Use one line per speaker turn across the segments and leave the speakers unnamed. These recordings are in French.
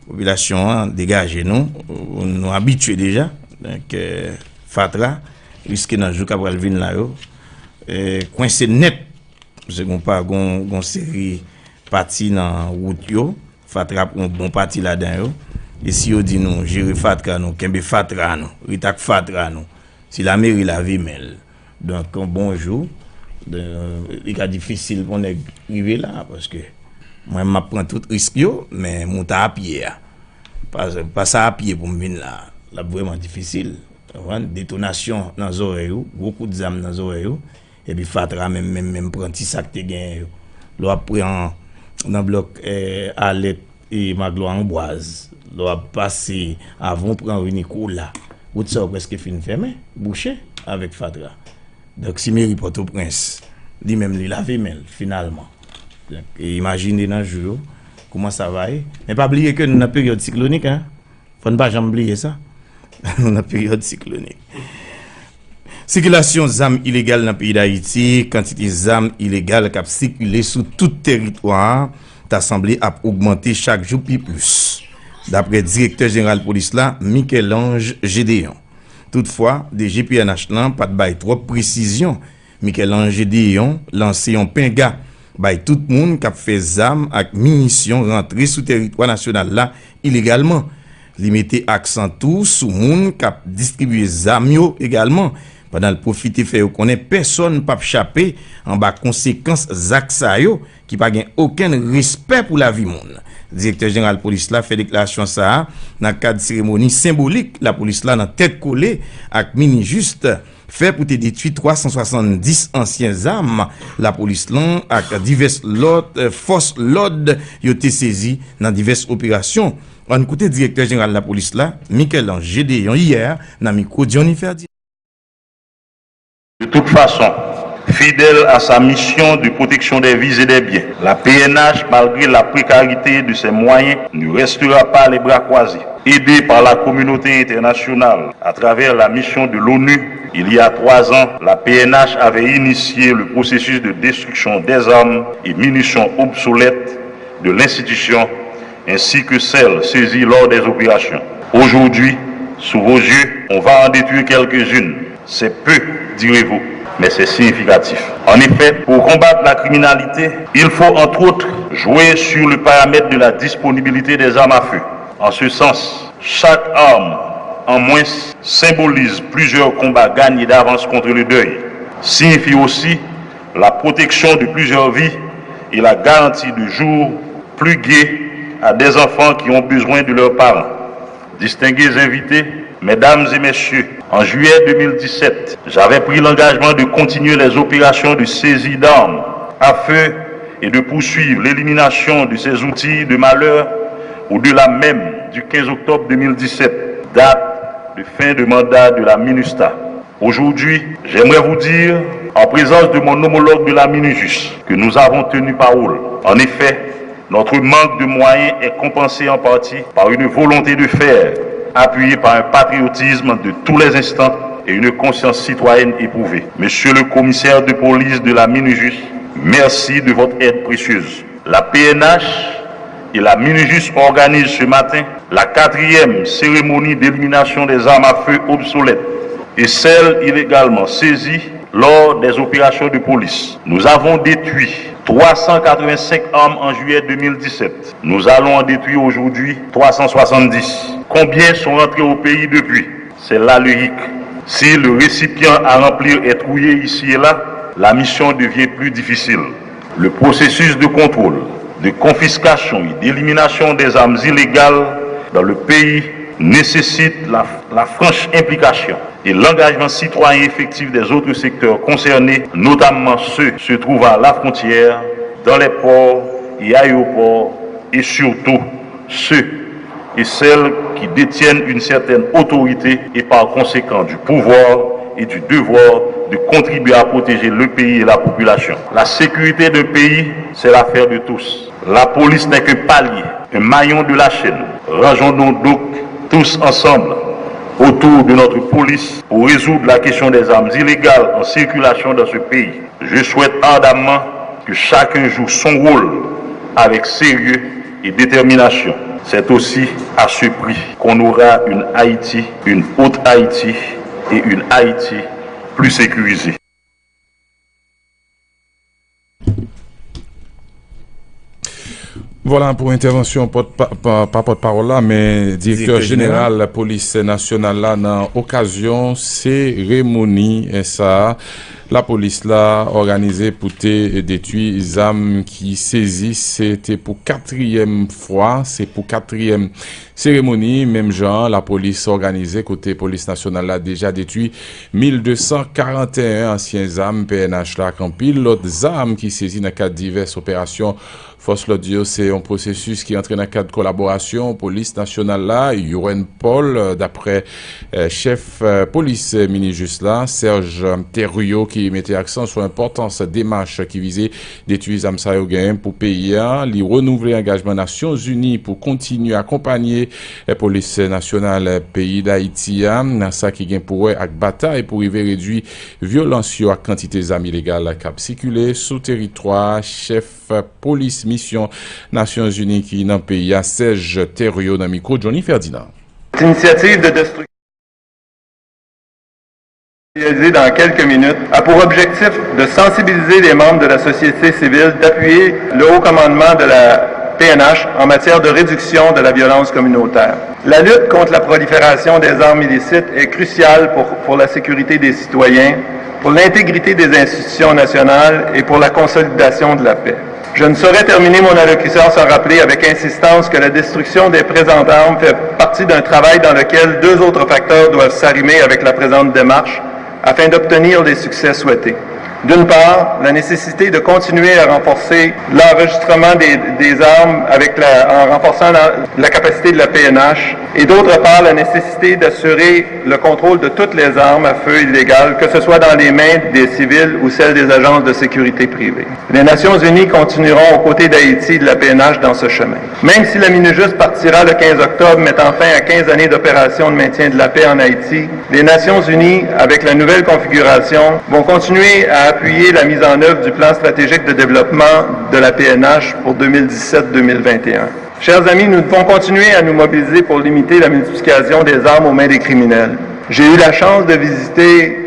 population dégagez nous habitués déjà donc Fatra risque dans jour capral vinn là yo coincé net parce qu'on pas gon série parti dans route yo Fatra un bon parti là-dedans yo et si on dit nous gérer Fatra nous kembe Fatra nous ritak Fatra nous si la mairie la vie mêle donc un bonjour il est difficile pour nous arriver là parce que moi je prends tout risque yo mais monter à pied pas ça à pied pour me venir là vraiment difficile détonation dans les oreilles beaucoup de âmes dans les oreilles et puis Fatra même prend petit sac te gain là après dans bloc Alet et Maglo Amboise là passer avant prendre une Nicolas route ça presque fin fermé bouché avec Fatra donc si mairie Port-au-Prince dit même il laver mail finalement donc imaginez dans jour comment ça va mais pas oublier que nous dans période cyclonique faut ne pas jamais oublier ça nous dans période cyclonique circulation d'armes illégales dans le pays d'Haïti quantité d'armes illégales qui circulent sur tout territoire t'a semblé à augmenter chaque jour plus d'après directeur général police là Michel-Ange Gédéon. Toutefois, des GPNH là pas de bail trop précision. Michel-Ange Gédéon lancé un pinga by tout le monde qui a fait zam avec munitions rentrer sous territoire national là illégalement. Limiter accent tout sous monde qui a distribué zam yo également. Pendant le profiter fait connaît personne pas échapper en bas conséquences zak sa yo qui pas gain aucun respect pour la vie monde. Directeur général police là fait déclaration ça dans cadre cérémonie symbolique la police là dans tête collée avec mini juste fait pour te détruire 370 anciens armes la police là avec diverses forces l'ordre yo été saisi dans diverses opérations. On écoute directeur général de la police là Michel-Ange Gédéon hier dans micro Johnny Ferdi.
De toute façon, fidèle à sa mission de protection des vies et des biens, la PNH, malgré la précarité de ses moyens, ne restera pas les bras croisés. Aidée par la communauté internationale à travers la mission de l'ONU, il y a 3 ans, la PNH avait initié le processus de destruction des armes et munitions obsolètes de l'institution, ainsi que celles saisies lors des opérations. Aujourd'hui, sous vos yeux, on va en détruire quelques-unes. C'est peu, direz-vous, mais c'est significatif. En effet, pour combattre la criminalité, il faut entre autres jouer sur le paramètre de la disponibilité des armes à feu. En ce sens, chaque arme en moins symbolise plusieurs combats gagnés d'avance contre le deuil, signifie aussi la protection de plusieurs vies et la garantie de jours plus gais à des enfants qui ont besoin de leurs parents. Distingués invités, mesdames et messieurs, en juillet 2017, j'avais pris l'engagement de continuer les opérations de saisie d'armes à feu et de poursuivre l'élimination de ces outils de malheur au-delà même du 15 octobre 2017, date de fin de mandat de la MINUSTA. Aujourd'hui, j'aimerais vous dire, en présence de mon homologue de la MINUJUS, que nous avons tenu parole. En effet, notre manque de moyens est compensé en partie par une volonté de faire, appuyée par un patriotisme de tous les instants et une conscience citoyenne éprouvée. Monsieur le commissaire de police de la MINUJUS, merci de votre aide précieuse. La PNH et la MINUJUS organisent ce matin la 4e cérémonie d'élimination des armes à feu obsolètes et celles illégalement saisies lors des opérations de police. Nous avons détruit 385 armes en juillet 2017. Nous allons en détruire aujourd'hui 370. Combien sont rentrés au pays depuis? C'est là le hic. Si le récipient à remplir est trouillé ici et là, la mission devient plus difficile. Le processus de contrôle, de confiscation et d'élimination des armes illégales dans le pays nécessite la franche implication et l'engagement citoyen effectif des autres secteurs concernés, notamment ceux se trouvant à la frontière, dans les ports et aéroports, et surtout ceux et celles qui détiennent une certaine autorité et par conséquent du pouvoir et du devoir de contribuer à protéger le pays et la population. La sécurité d'un pays, c'est l'affaire de tous. La police n'est qu'un palier, un maillon de la chaîne. Rangeons-nous donc tous ensemble autour de notre police pour résoudre la question des armes illégales en circulation dans ce pays. Je souhaite ardemment que chacun joue son rôle avec sérieux et détermination. C'est aussi à ce prix qu'on aura une Haïti, une haute Haïti et une Haïti plus sécurisée.
Voilà pour intervention, pas porte-parole là, mais directeur général de la police nationale là, dans occasion cérémonie, et ça, la police là, organisée pour détruire les armes qui saisissent, c'était pour 4e fois, c'est pour 4e cérémonie, même genre, la police organisée, côté police nationale là, déjà détruit 1241 anciens armes PNH là, en pile, l'autre armes qui saisissent dans le cadre de diverses opérations. Force l'audio, c'est un processus qui entre dans le cadre de collaboration police nationale là, Yoren Paul, d'après chef police mini-juste là, Serge Thériault, qui mettait accent sur l'importance de démarche qui visait d'étudier Zamsa Yogain pour pays, li renouveler l'engagement Nations Unies pour continuer à accompagner la police nationale pays d'Haïti, dans ça qui gagne pour avec bataille pour y réduire violence à quantité d'armes illégales qui circuler sous territoire, chef police mission Nations Unies qui dans le pays à Serge Thériault dans le micro Johnny Ferdinand.
Cette initiative de destruction réalisée dans quelques minutes a pour objectif de sensibiliser les membres de la société civile, d'appuyer le haut commandement de la PNH en matière de réduction de la violence communautaire. La lutte contre la prolifération des armes illicites est cruciale pour la sécurité des citoyens, pour l'intégrité des institutions nationales et pour la consolidation de la paix. Je ne saurais terminer mon allocution sans rappeler avec insistance que la destruction des présentes armes fait partie d'un travail dans lequel 2 autres facteurs doivent s'arrimer avec la présente démarche afin d'obtenir les succès souhaités. D'une part, la nécessité de continuer à renforcer l'enregistrement des armes en renforçant la capacité de la PNH et d'autre part, la nécessité d'assurer le contrôle de toutes les armes à feu illégales, que ce soit dans les mains des civils ou celles des agences de sécurité privées. Les Nations Unies continueront aux côtés d'Haïti et de la PNH dans ce chemin. Même si la MINUJUST partira le 15 octobre, mettant fin à 15 années d'opération de maintien de la paix en Haïti, les Nations Unies, avec la nouvelle configuration, vont continuer à appuyer la mise en œuvre du plan stratégique de développement de la PNH pour 2017-2021. Chers amis, nous devons continuer à nous mobiliser pour limiter la multiplication des armes aux mains des criminels. J'ai eu la chance de visiter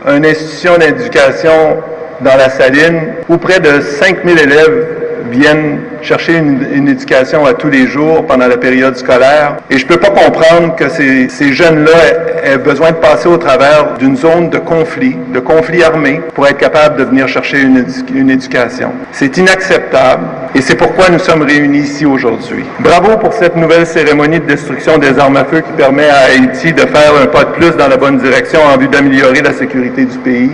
une institution d'éducation dans la Saline où près de 5000 élèves viennent chercher une éducation à tous les jours pendant la période scolaire. Et je ne peux pas comprendre que ces jeunes-là aient besoin de passer au travers d'une zone de conflit armé pour être capables de venir chercher une éducation. C'est inacceptable et c'est pourquoi nous sommes réunis ici aujourd'hui. Bravo pour cette nouvelle cérémonie de destruction des armes à feu qui permet à Haïti de faire un pas de plus dans la bonne direction en vue d'améliorer la sécurité du pays.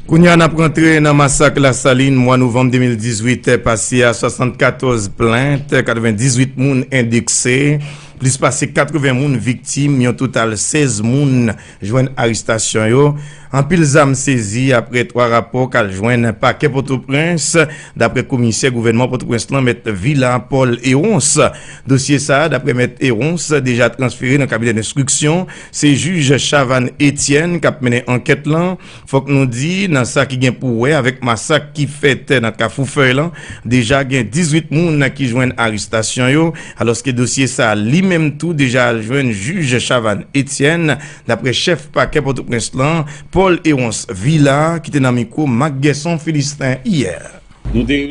Kounia a rentré dans le massacre La Saline, mois novembre 2018, passé à 74 plaintes, 98 moun indexés, plus passé 80 moun victimes, un total 16 moun joignent arrestation yo. En pile zam saisi après 3 rapports qu'al joignent paquet Port-au-Prince d'après commissaire gouvernement Port-au-Prince maître Villa Paul Hérons. Dossier ça d'après maître Hérons déjà transféré dans le cabinet d'instruction, c'est juge Chavan Etienne qui a mené enquête là. Faut que nous dit dans ça qui gagne pour avec massacre qui fait dans Kafoufeuille là, déjà gagne 18 moun qui joignent arrestation yo, alors que dossier ça lui-même tout déjà joint juge Chavan Etienne d'après chef paquet Port-au-Prince là Paul Hérons Villa qui était dans micro Macguesson Philistin hier.
Nous les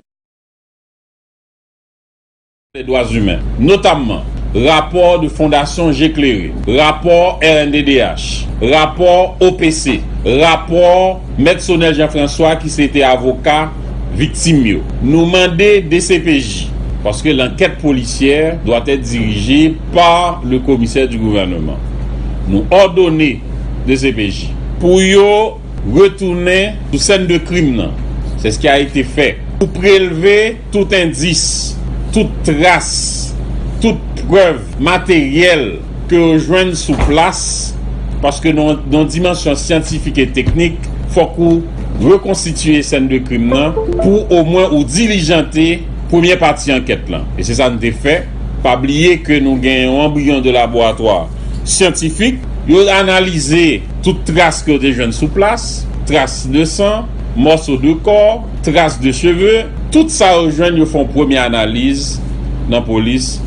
droits humains, notamment rapport de Fondation J'éclairé, rapport RNDDH, rapport OPC, rapport Maître Sonel Jean-François qui c'était avocat victime. Nous demander DCPJ parce que l'enquête policière doit être dirigée par le commissaire du gouvernement. Nous ordonner DCPJ pour retourner sur scène de crime. C'est ce qui a été fait. Pour prélever tout indice, toute trace, toute preuve matérielle que rejoignent sous place, parce que dans dimension scientifique et technique, il faut qu'on reconstitue scène de crime pour au moins ou diligenter première partie enquête là. Et c'est ça nous avons fait. Pas oublier que nous gagnons un embryon de laboratoire scientifique. Ils ont analysé toute trace que des jeunes sous place, traces de sang, morceaux de corps, traces de cheveux. Tout ça rejoint, ils font première analyse dans la police